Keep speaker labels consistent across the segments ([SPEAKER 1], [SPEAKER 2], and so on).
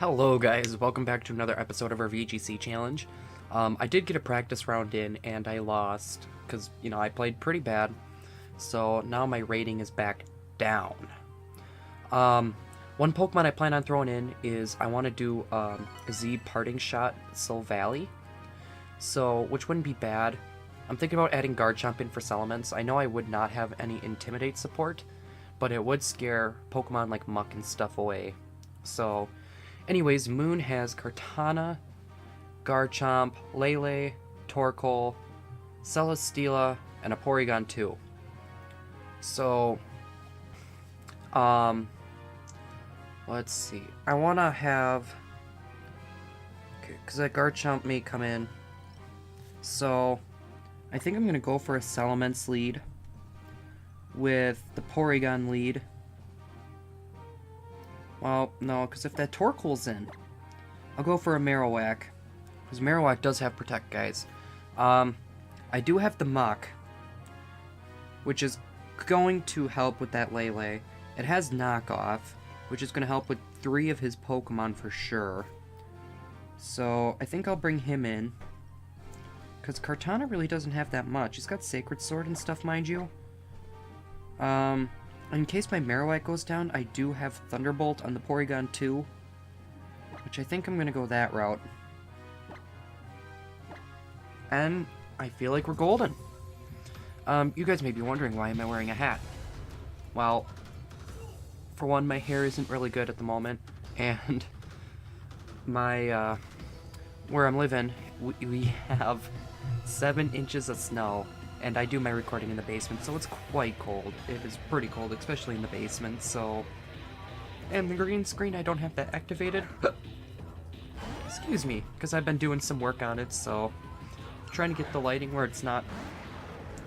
[SPEAKER 1] Hello guys, welcome back to another episode of our VGC challenge. I did get a practice round in and I lost because, I played pretty bad. So now my rating is back down. One Pokemon I plan on throwing in is I want to do a Z parting shot Soul Valley. So, which wouldn't be bad. I'm thinking about adding Garchomp in for Salamence. I know I would not have any Intimidate support, but it would scare Pokemon like Muck and stuff away. So, anyways, Moon has Kartana, Garchomp, Lele, Torkoal, Celesteela, and a Porygon 2. So, let's see. I want to have... Okay, because that Garchomp may come in. So, I think I'm going to go for a Salamence lead with the Porygon lead. Well, no, because if that Torkoal's in, I'll go for a Marowak. Because Marowak does have Protect, guys. I do have the Mach, which is going to help with that Lele. It has Knockoff, which is going to help with 3 of his Pokemon for sure. So, I think I'll bring him in. Because Kartana really doesn't have that much. He's got Sacred Sword and stuff, mind you. In case my Marowak goes down, I do have Thunderbolt on the Porygon 2, which I think I'm going to go that route. And I feel like we're golden. You guys may be wondering, why am I wearing a hat? Well, for one, my hair isn't really good at the moment, and my, where I'm living, we have 7 inches of snow. And I do my recording in the basement, so it's quite cold. It is pretty cold, especially in the basement, so... And the green screen, I don't have that activated. Excuse me, because I've been doing some work on it, so... Trying to get the lighting where it's not,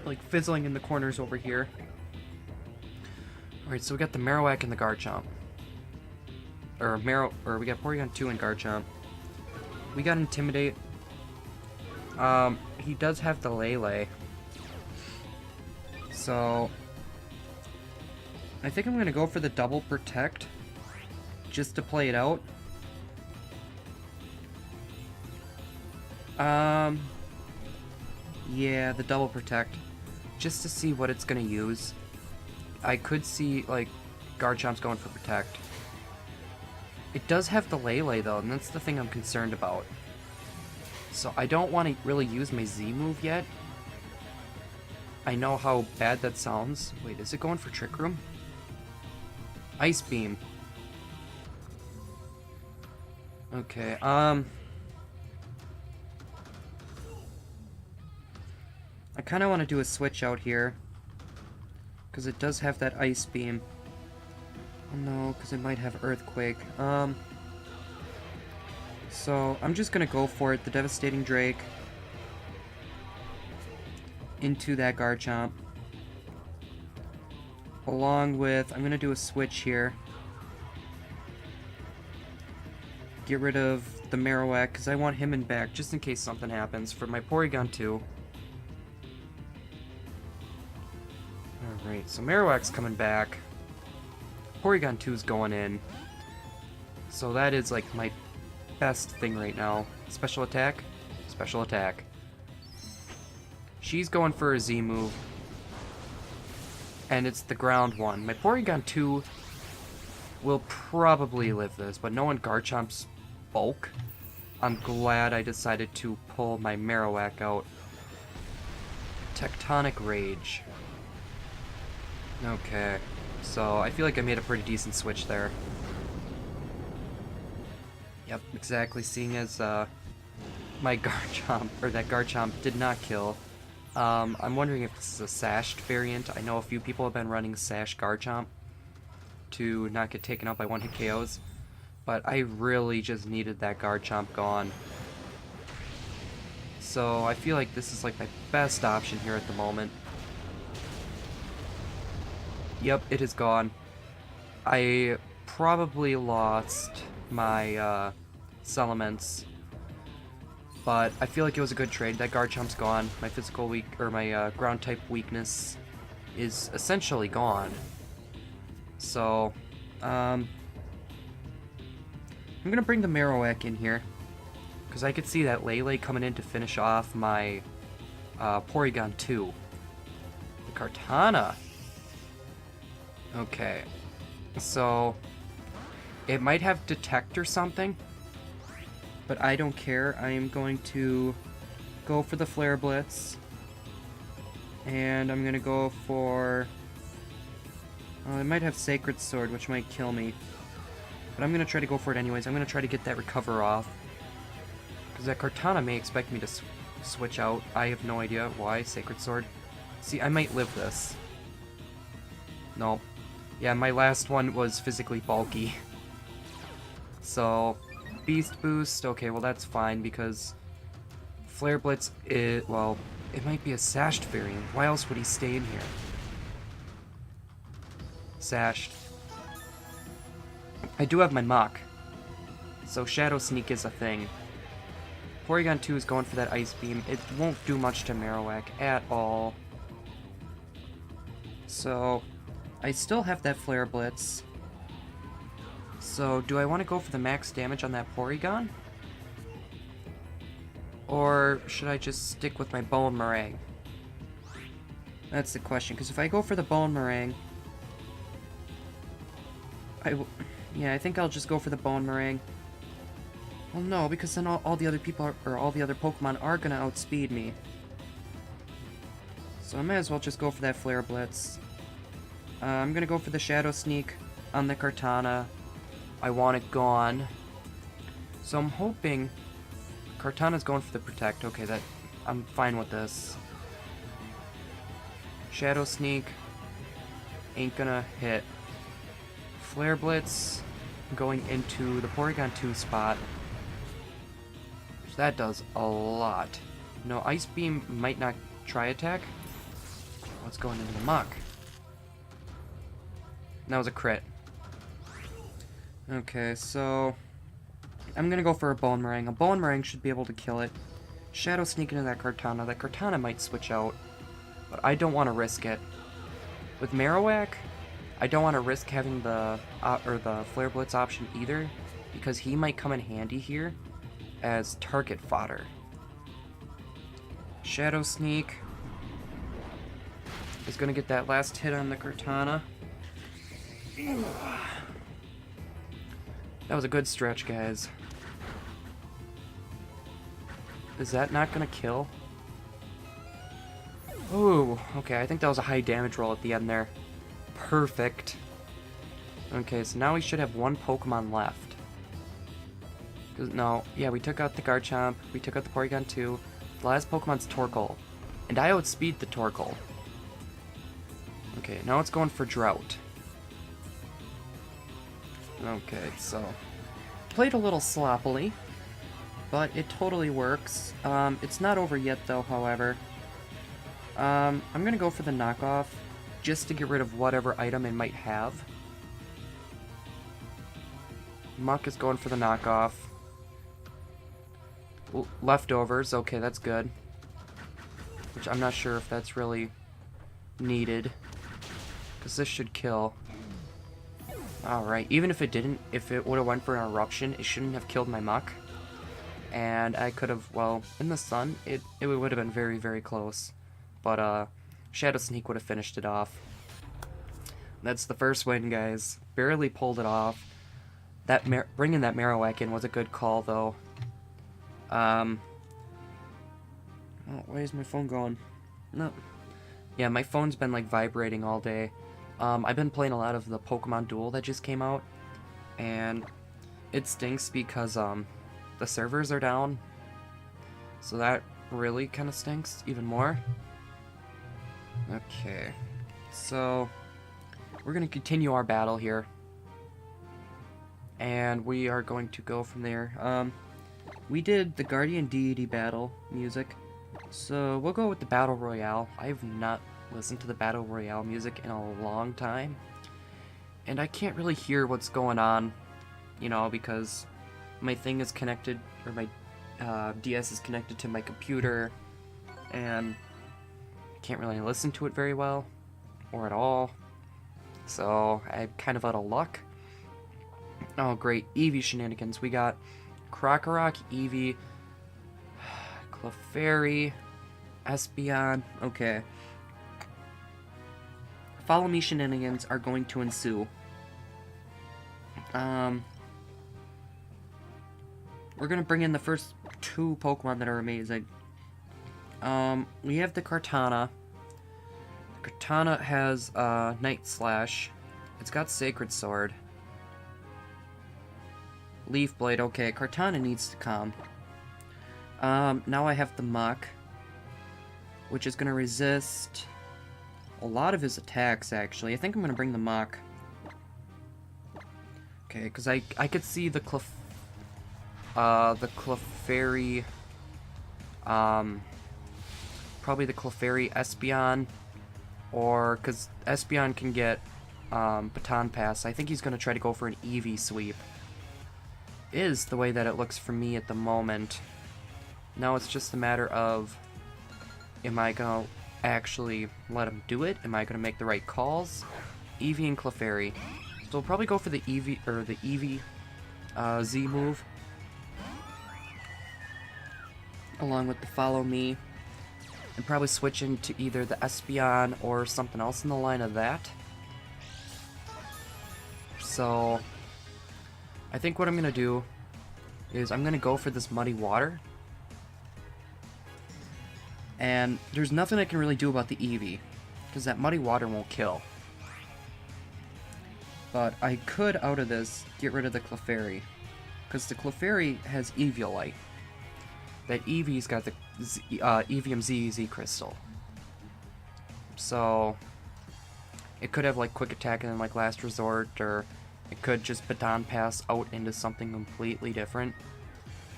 [SPEAKER 1] like, fizzling in the corners over here. Alright, so we got the Marowak and the Garchomp. We got Porygon 2 and Garchomp. We got Intimidate. He does have the Lele. So, I think I'm going to go for the double protect, just to play it out. Yeah, the double protect, just to see what it's going to use. I could see, like, Garchomp's going for protect. It does have the Lele, though, and that's the thing I'm concerned about. So, I don't want to really use my Z move yet. I know how bad that sounds. Wait, is it going for Trick Room? Ice Beam. Okay, I kind of want to do a switch out here. Because it does have that Ice Beam. Oh no, because it might have Earthquake. So, I'm just going to go for it. The Devastating Drake. Into that Garchomp. Along with, I'm going to do a switch here. Get rid of the Marowak, because I want him in back, just in case something happens, for my Porygon 2. Alright, so Marowak's coming back. Porygon 2's going in. So that is, like, my best thing right now. Special attack. Special attack. She's going for a Z move. And it's the ground one. My Porygon 2 will probably live this, but knowing Garchomp's bulk, I'm glad I decided to pull my Marowak out. Tectonic Rage. Okay. So, I feel like I made a pretty decent switch there. Yep, exactly. Seeing as, my Garchomp, or that Garchomp did not kill. I'm wondering if this is a sashed variant. I know a few people have been running Sash Garchomp to not get taken out by one-hit KOs, but I really just needed that Garchomp gone. So I feel like this is like my best option here at the moment. Yep, it is gone. I probably lost my Salamence, but I feel like it was a good trade. That Garchomp's gone. My physical my ground type weakness is essentially gone. So, I'm gonna bring the Marowak in here, because I could see that Lele coming in to finish off my Porygon 2. The Kartana. Okay, so it might have Detect or something, but I don't care. I am going to go for the Flare Blitz, and I'm gonna go for... it might have Sacred Sword, which might kill me, but I'm gonna try to go for it anyways. I'm gonna try to get that Recover off, because that Kartana may expect me to switch out. I have no idea why. Sacred Sword. See, I might live this. No. Yeah, my last one was physically bulky. So, Beast Boost, okay, well that's fine, because Flare Blitz, well, it might be a Sashed variant. Why else would he stay in here? Sashed. I do have my Mach, so Shadow Sneak is a thing. Porygon 2 is going for that Ice Beam. It won't do much to Marowak at all. So, I still have that Flare Blitz. So, do I want to go for the max damage on that Porygon? Or should I just stick with my Bone Meringue? That's the question, because if I go for the Bone Meringue... yeah, I think I'll just go for the Bone Meringue. Well, no, because then all the other people or all the other Pokemon are gonna outspeed me. So I might as well just go for that Flare Blitz. I'm gonna go for the Shadow Sneak on the Kartana. I want it gone. So I'm hoping Kartana's going for the Protect. Okay, I'm fine with this. Shadow Sneak ain't gonna hit. Flare Blitz going into the Porygon 2 spot. So that does a lot. No, Ice Beam might not try attack. What's going into the Mach? That was a crit. Okay, so I'm gonna go for a Bone Meringue. A Bone Meringue should be able to kill it. Shadow Sneak into that Kartana. That Kartana might switch out, but I don't want to risk it. With Marowak, I don't want to risk having the Flare Blitz option either, because he might come in handy here as target fodder. Shadow Sneak is gonna get that last hit on the Kartana. That was a good stretch, guys. Is that not gonna kill? Ooh, okay, I think that was a high damage roll at the end there. Perfect. Okay, so now we should have one Pokemon left. No, yeah, we took out the Garchomp, we took out the Porygon 2. The last Pokemon's Torkoal. And I outspeed the Torkoal. Okay, now it's going for Drought. Okay, so played a little sloppily, but it totally works. It's not over yet though, however. I'm gonna go for the knockoff, just to get rid of whatever item it might have. Muck is going for the knockoff. Leftovers, okay, that's good. Which I'm not sure if that's really needed, because this should kill. Alright, even if it didn't, if it would have went for an eruption, it shouldn't have killed my Muck. And I could have, well, in the sun, it would have been very, very close. But, Shadow Sneak would have finished it off. That's the first win, guys. Barely pulled it off. Bringing that Marowak in was a good call, though. Oh, why is my phone going? No. Yeah, my phone's been, like, vibrating all day. I've been playing a lot of the Pokemon Duel that just came out, and it stinks because, the servers are down, so that really kind of stinks even more. Okay, so we're going to continue our battle here, and we are going to go from there. We did the Guardian Deity battle music, so we'll go with the Battle Royale. I've not listened to the Battle Royale music in a long time, and I can't really hear what's going on, you know, because my thing is connected, or my DS is connected to my computer, and I can't really listen to it very well, or at all, so I'm kind of out of luck. Oh, great. EV shenanigans. We got Krokorok, EV, Clefairy, Espeon. Okay. Follow me shenanigans are going to ensue. We're gonna bring in the first two Pokemon that are amazing. We have the Kartana. The Kartana has Night Slash. It's got Sacred Sword. Leaf Blade. Okay, Kartana needs to calm. Now I have the Mach, which is gonna resist a lot of his attacks, actually. I think I'm gonna bring the Mach. Okay, because I could see the Clefairy, probably the Clefairy Espeon, or, because Espeon can get, Baton Pass. I think he's gonna try to go for an EV sweep. Is the way that it looks for me at the moment. Now it's just a matter of, am I gonna actually let him do it? Am I gonna make the right calls? Eevee and Clefairy. So we'll probably go for the Eevee, or the Eevee Z move, along with the Follow Me, and probably switch into either the Espeon or something else in the line of that. So I think what I'm gonna do is I'm gonna go for this Muddy Water. And there's nothing I can really do about the Eevee, because that Muddy Water won't kill. But I could, out of this, get rid of the Clefairy, because the Clefairy has Eviolite. That Eevee's got the Evium Z Crystal. So it could have like Quick Attack and then like Last Resort, or it could just Baton Pass out into something completely different.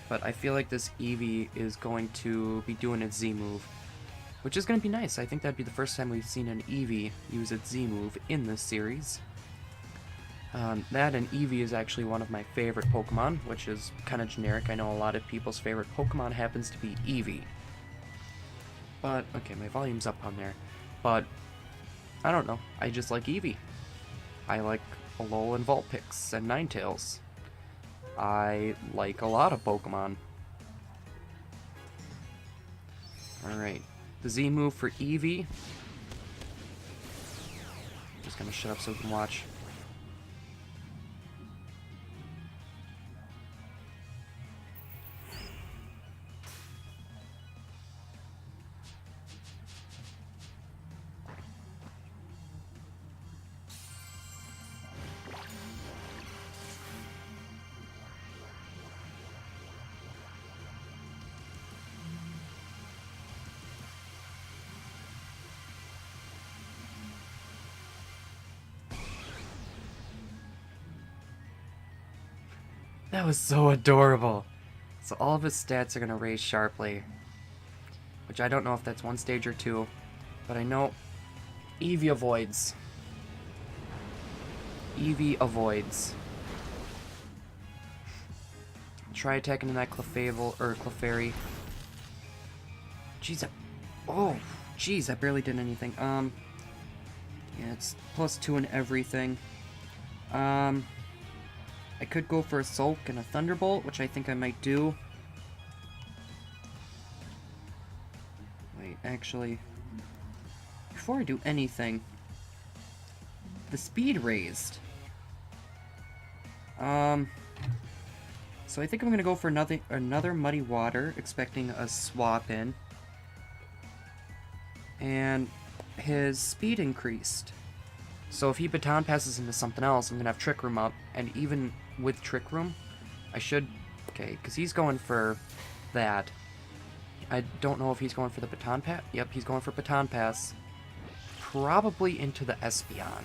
[SPEAKER 1] But I feel like this Eevee is going to be doing its Z move, which is going to be nice. I think that'd be the first time we've seen an Eevee use its Z move in this series. That and Eevee is actually one of my favorite Pokemon, which is kind of generic. I know a lot of people's favorite Pokemon happens to be Eevee. But, okay, my volume's up on there. But, I don't know. I just like Eevee. I like Alolan Vulpix and Ninetales. I like a lot of Pokemon. Alright. The Z move for Eevee. Just gonna shut up so we can watch. That was so adorable. So all of his stats are going to raise sharply, which I don't know if that's one stage or two, but I know Eevee avoids. Eevee avoids. Try attacking that Clefable, or Clefairy. Jeez, oh, jeez, I barely did anything. Yeah, it's +2 in everything. I could go for a Sulk and a Thunderbolt, which I think I might do. Wait, actually, before I do anything, the speed raised. So I think I'm gonna go for another Muddy Water, expecting a swap in. And his speed increased. So if he Baton Passes into something else, I'm gonna have Trick Room up, and even with Trick Room, I should... Okay, because he's going for that. I don't know if he's going for the Baton Pass. Yep, he's going for Baton Pass. Probably into the Espeon.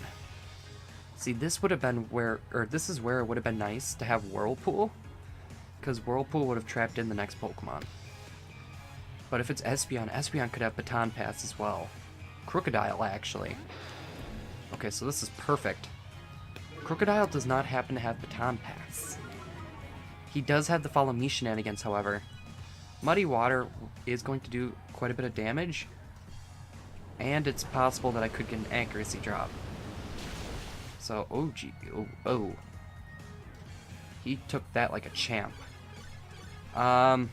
[SPEAKER 1] See, this would have been where... Or this is where it would have been nice to have Whirlpool, because Whirlpool would have trapped in the next Pokemon. But if it's Espeon, Espeon could have Baton Pass as well. Crocodile, actually. Okay, so this is perfect. Crocodile does not happen to have Baton Pass. He does have the Follow Me shenanigans, however. Muddy Water is going to do quite a bit of damage, and it's possible that I could get an accuracy drop. So, oh gee, oh. He took that like a champ. So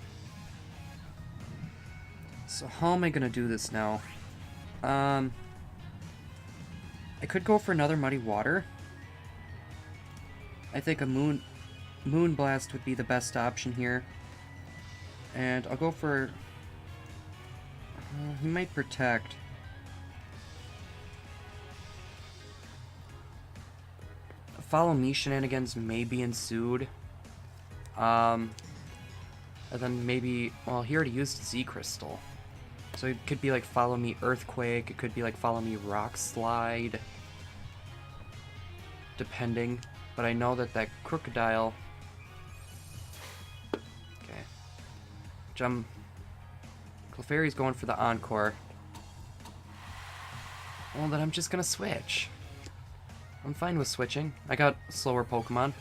[SPEAKER 1] how am I gonna do this now? I could go for another Muddy Water. I think a Moon Blast would be the best option here. And I'll go for... he might Protect. Follow Me shenanigans may be ensued. And then maybe... well, he already used Z Crystal. So it could be like Follow Me Earthquake, it could be like Follow Me Rock Slide. Depending. But I know that that Crocodile... okay. Clefairy's going for the Encore. Well, then I'm just gonna switch. I'm fine with switching. I got slower Pokemon.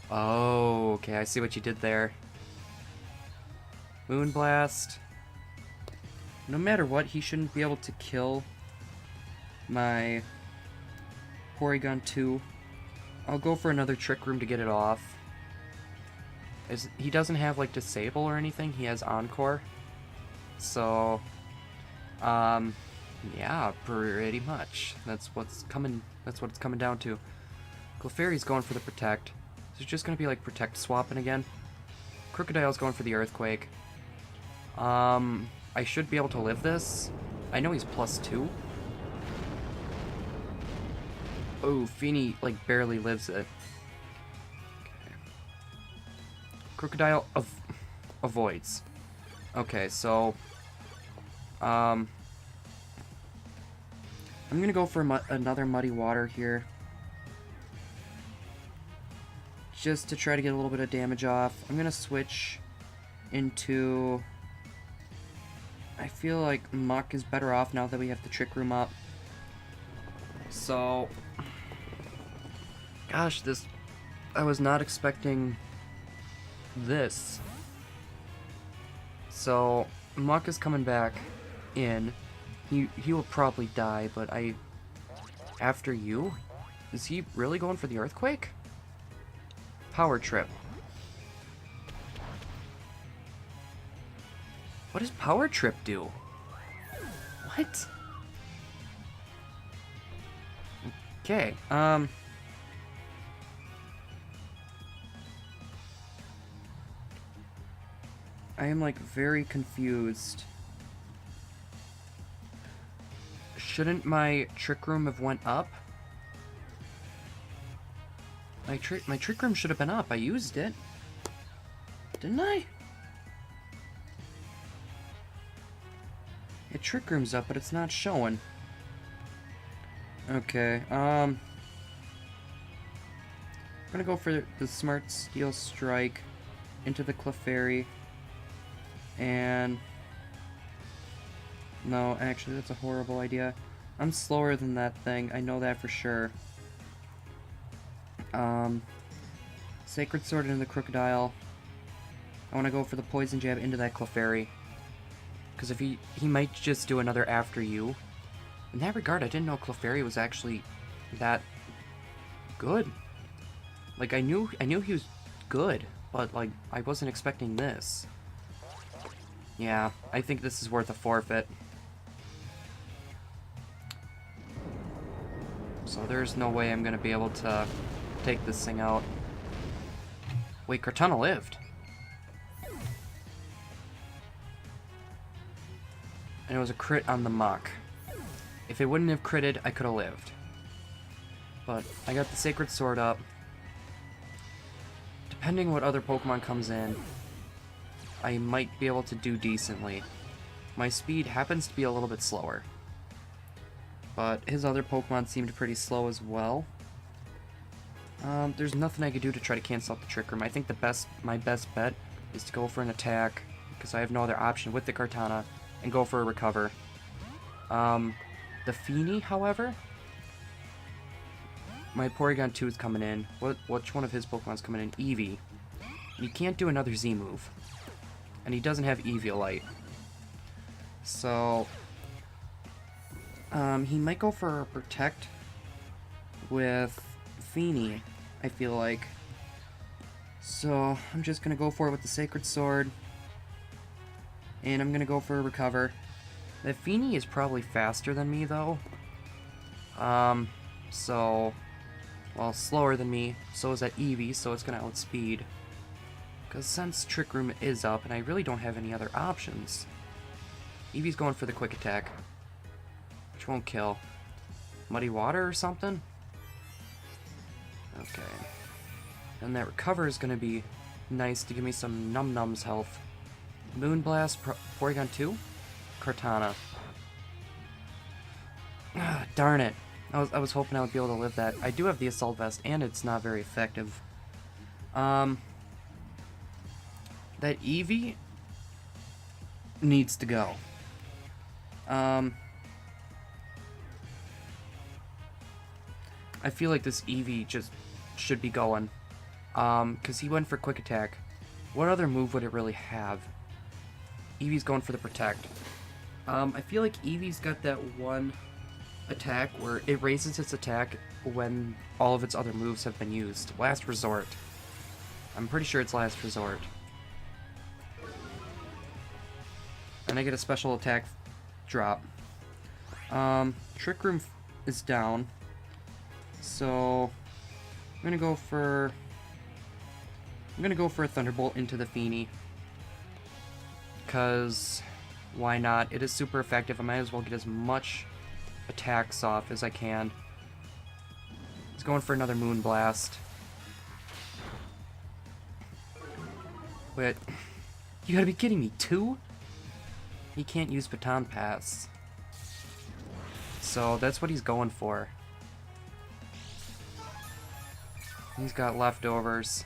[SPEAKER 1] Oh, okay, I see what you did there. Moonblast. No matter what, he shouldn't be able to kill my Porygon 2. I'll go for another Trick Room to get it off. He doesn't have, like, Disable or anything. He has Encore. So, yeah, pretty much. That's what it's coming down to. Clefairy's going for the Protect. So it's just going to be, like, Protect swapping again. Crocodile's going for the Earthquake. I should be able to live this. I know he's +2. Oh, Feeny, like, barely lives it. Okay. Crocodile avoids. Okay, so... I'm gonna go for another Muddy Water here. Just to try to get a little bit of damage off. I'm gonna switch into... I feel like Muck is better off now that we have the Trick Room up. So... gosh, this... I was not expecting this. So, Muck is coming back in. He will probably die, but after you? Is he really going for the Earthquake? Power Trip. What does Power Trip do? What? Okay, I am, like, very confused. Shouldn't my Trick Room have went up? My Trick Room should have been up. I used it. Didn't I? It Trick Room's up, but it's not showing. Okay, I'm gonna go for the Smart Steel Strike into the Clefairy. And... no, actually, that's a horrible idea. I'm slower than that thing. I know that for sure. Sacred Sword into the Crocodile. I want to go for the Poison Jab into that Clefairy. Because if he might just do another After You. In that regard, I didn't know Clefairy was actually that good. Like, I knew he was good, but, like, I wasn't expecting this. Yeah, I think this is worth a forfeit. So there's no way I'm gonna be able to take this thing out. Wait, Cortana lived. And it was a crit on the Mach. If it wouldn't have critted, I could have lived. But I got the Sacred Sword up. Depending what other Pokemon comes in, I might be able to do decently. My speed happens to be a little bit slower. But his other Pokemon seemed pretty slow as well. There's nothing I could do to try to cancel out the Trick Room. I think my best bet is to go for an attack, because I have no other option with the Kartana, and go for a Recover. The Feeny, however, my Porygon 2 is coming in. Which one of his Pokemon's coming in? EEV. And he can't do another Z move. And he doesn't have Eviolite. So... he might go for a Protect with Feeny, I feel like. So, I'm just gonna go for it with the Sacred Sword. And I'm gonna go for a Recover. The Feeny is probably faster than me, though. So... Well, slower than me. So is that EEV, so it's gonna outspeed. Because since Trick Room is up, and I really don't have any other options... Eevee's going for the Quick Attack. Which won't kill. Muddy Water or something? Okay. And that Recover is gonna be nice to give me some Num-Nums health. Moonblast, Porygon 2? Cortana. Ah, darn it. I was hoping I would be able to live that. I do have the Assault Vest, and it's not very effective. That Eevee needs to go. I feel like this Eevee just should be going. Because he went for Quick Attack. What other move would it really have? Eevee's going for the Protect. I feel like Eevee's got that one attack where it raises its attack when all of its other moves have been used. Last Resort. I'm pretty sure it's Last Resort. And I get a special attack drop. Trick Room is down. So I'm gonna go for a Thunderbolt into the Feeny. Cause why not? It is super effective. I might as well get as much attacks off as I can. He's going for another Moonblast. But you gotta be kidding me, 2? He can't use Baton Pass. So that's what he's going for. He's got leftovers.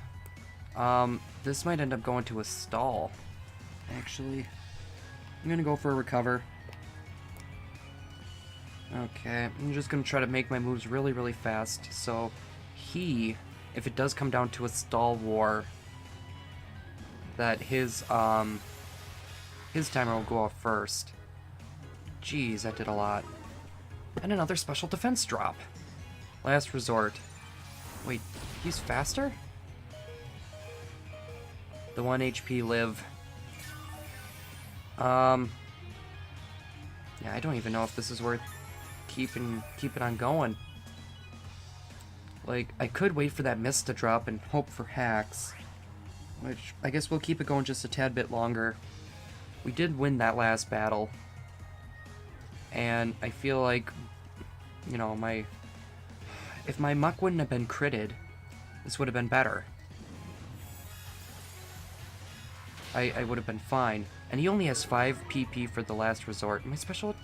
[SPEAKER 1] This might end up going to a stall. Actually, I'm gonna go for a Recover. Okay, I'm just gonna try to make my moves really, really fast. So he, if it does come down to a stall war, that his timer will go off first. Jeez, that did a lot. And another special defense drop. Last Resort. Wait, he's faster? The 1 HP live. Yeah, I don't even know if this is worth keeping on going. Like, I could wait for that Mist to drop and hope for hacks. Which, I guess we'll keep it going just a tad bit longer. We did win that last battle. And I feel like, you know, if my Muck wouldn't have been critted, this would have been better. I would have been fine. And he only has 5 PP for the Last Resort. My special...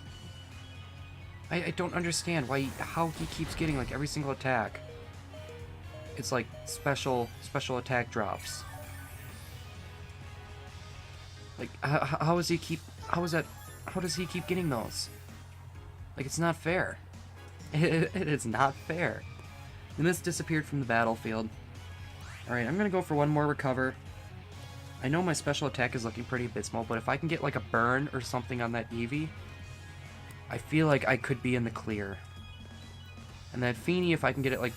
[SPEAKER 1] I don't understand how he keeps getting, like, every single attack. It's like special attack drops. Like, how does he keep getting those? Like, it's not fair. It is not fair. The Mist disappeared from the battlefield. Alright, I'm gonna go for one more Recover. I know my special attack is looking pretty abysmal, but if I can get like a burn or something on that Eevee, I feel like I could be in the clear. And that Feeny, if I can get it like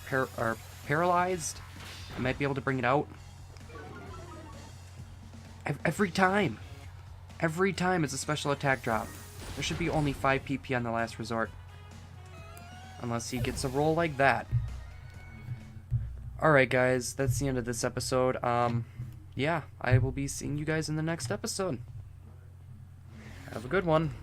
[SPEAKER 1] paralyzed, I might be able to bring it out. Every time it's a special attack drop. There should be only 5 PP on the Last Resort. Unless he gets a roll like that. Alright guys, that's the end of this episode. Yeah, I will be seeing you guys in the next episode. Have a good one.